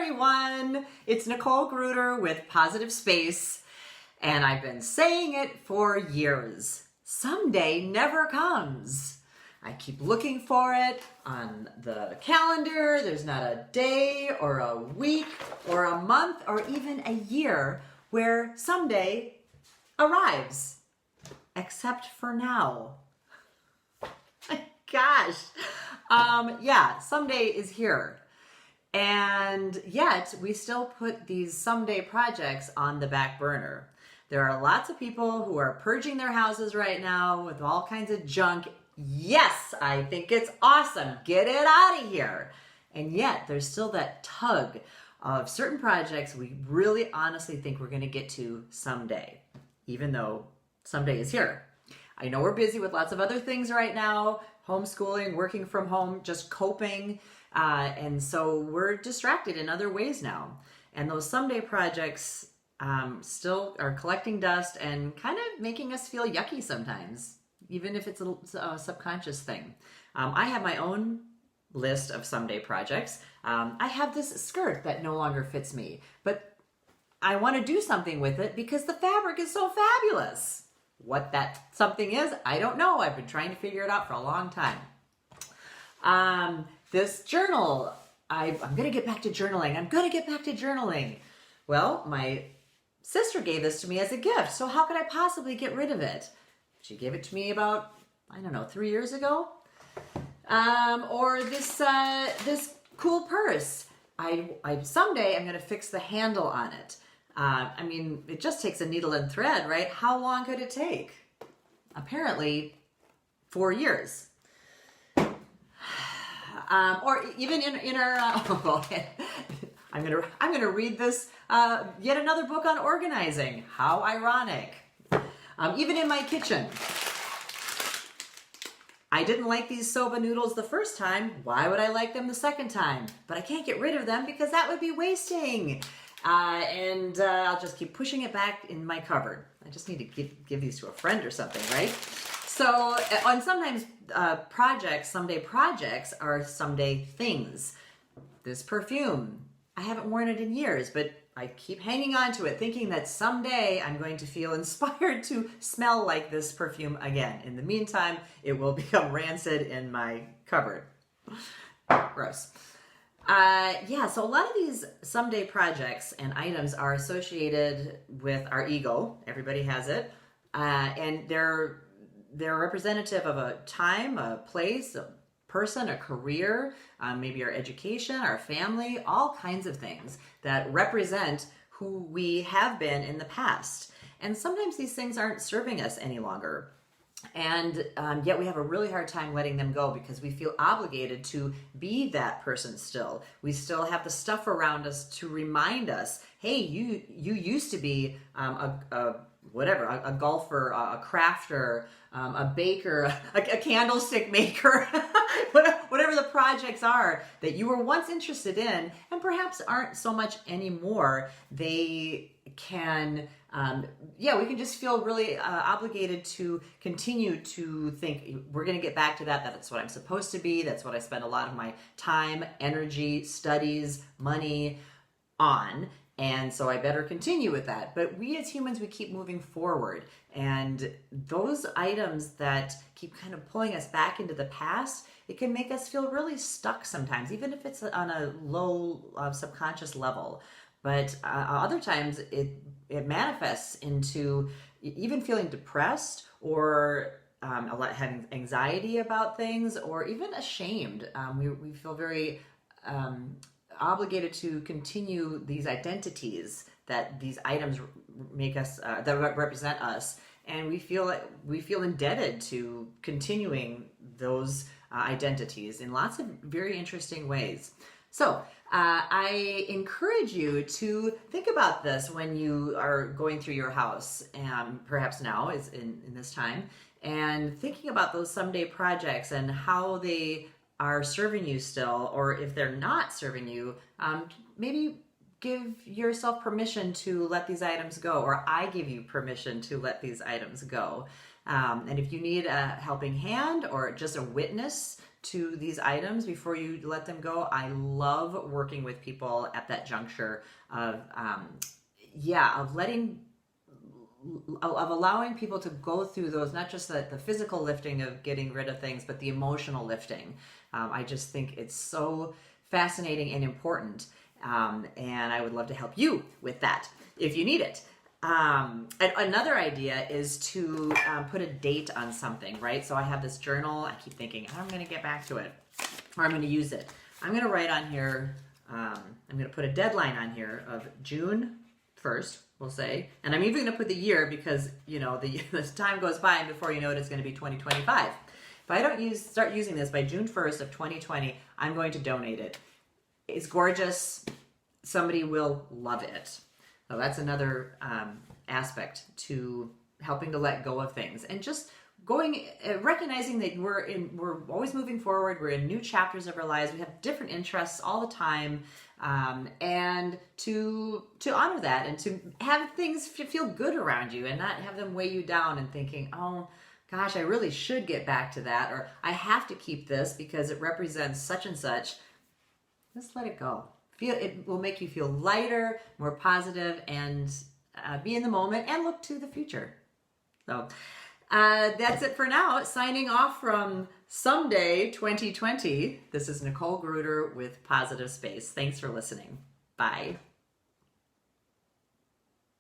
everyone. It's Nicole Gruder with Positive Space, and I've been saying it for years. Someday never comes. I keep looking for it on the calendar. There's not a day or a week or a month or even a year where someday arrives. Except for now. My gosh. Yeah, someday is here. And yet we still put these someday projects on the back burner. There are lots of people who are purging their houses right now with all kinds of junk. Yes, I think it's awesome. Get it out of here. And yet there's still that tug of certain projects we really honestly think we're going to get to someday, even though someday is here. I know we're busy with lots of other things right now, homeschooling, working from home, just coping. And so we're distracted in other ways now. And those someday projects still are collecting dust and kind of making us feel yucky sometimes, even if it's a subconscious thing. I have my own list of someday projects. I have this skirt that no longer fits me, but I want to do something with it because the fabric is so fabulous. What that something is, I don't know. I've been trying to figure it out for a long time. This journal, I'm going to get back to journaling. Well, my sister gave this to me as a gift, so how could I possibly get rid of it? She gave it to me about, 3 years ago. Or this cool purse. Someday I'm going to fix the handle on it. It just takes a needle and thread, right? How long could it take? Apparently 4 years. Or even in our, I'm gonna read this, yet another book on organizing. How ironic. Even in my kitchen. I didn't like these soba noodles the first time. Why would I like them the second time? But I can't get rid of them because that would be wasting. I'll just keep pushing it back in my cupboard. I just need to give these to a friend or something, right? So, and sometimes someday projects are someday things. This perfume, I haven't worn it in years, but I keep hanging on to it, thinking that someday I'm going to feel inspired to smell like this perfume again. In the meantime, it will become rancid in my cupboard. Gross. So a lot of these someday projects and items are associated with our ego. Everybody has it. And they're representative of a time, a place, a person, a career, maybe our education, our family, all kinds of things that represent who we have been in the past. And sometimes these things aren't serving us any longer. And yet we have a really hard time letting them go because we feel obligated to be that person still. We still have the stuff around us to remind us, hey, you used to be a golfer, a crafter, a baker, a candlestick maker, whatever the projects are that you were once interested in and perhaps aren't so much anymore. They can, we can just feel really obligated to continue to think we're going to get back to that. That's what I'm supposed to be. That's what I spend a lot of my time, energy, studies, money on. And so I better continue with that. But we as humans, we keep moving forward. And those items that keep kind of pulling us back into the past, it can make us feel really stuck sometimes, even if it's on a low subconscious level. But other times it manifests into even feeling depressed or having anxiety about things or even ashamed. We feel very obligated to continue these identities that these items make us that represent us, and we feel indebted to continuing those identities in lots of very interesting ways. So I encourage you to think about this when you are going through your house, and perhaps now is in this time, and thinking about those someday projects and how they are serving you still, or if they're not serving you, maybe give yourself permission to let these items go, or I give you permission to let these items go. And if you need a helping hand or just a witness to these items before you let them go. I love working with people at that juncture of, of allowing people to go through those, not just the physical lifting of getting rid of things, but the emotional lifting. I just think it's so fascinating and important. And I would love to help you with that if you need it. Another idea is to put a date on something, right? So I have this journal. I keep thinking, I'm going to get back to it, or I'm going to use it. I'm going to write on here, I'm going to put a deadline on here of June 1st, we'll say. And I'm even going to put the year because, you know, the time goes by and before you know it, it's going to be 2025. If I don't start using this by June 1st of 2020, I'm going to donate it. It's gorgeous. Somebody will love it. So that's another aspect to helping to let go of things, and just recognizing that we're always moving forward. We're in new chapters of our lives. We have different interests all the time, and to honor that and to have things feel good around you and not have them weigh you down and thinking, oh gosh, I really should get back to that, or I have to keep this because it represents such and such. Just let it go. It will make you feel lighter, more positive, and be in the moment and look to the future. So that's it for now. Signing off from Someday 2020. This is Nicole Gruder with Positive Space. Thanks for listening. Bye.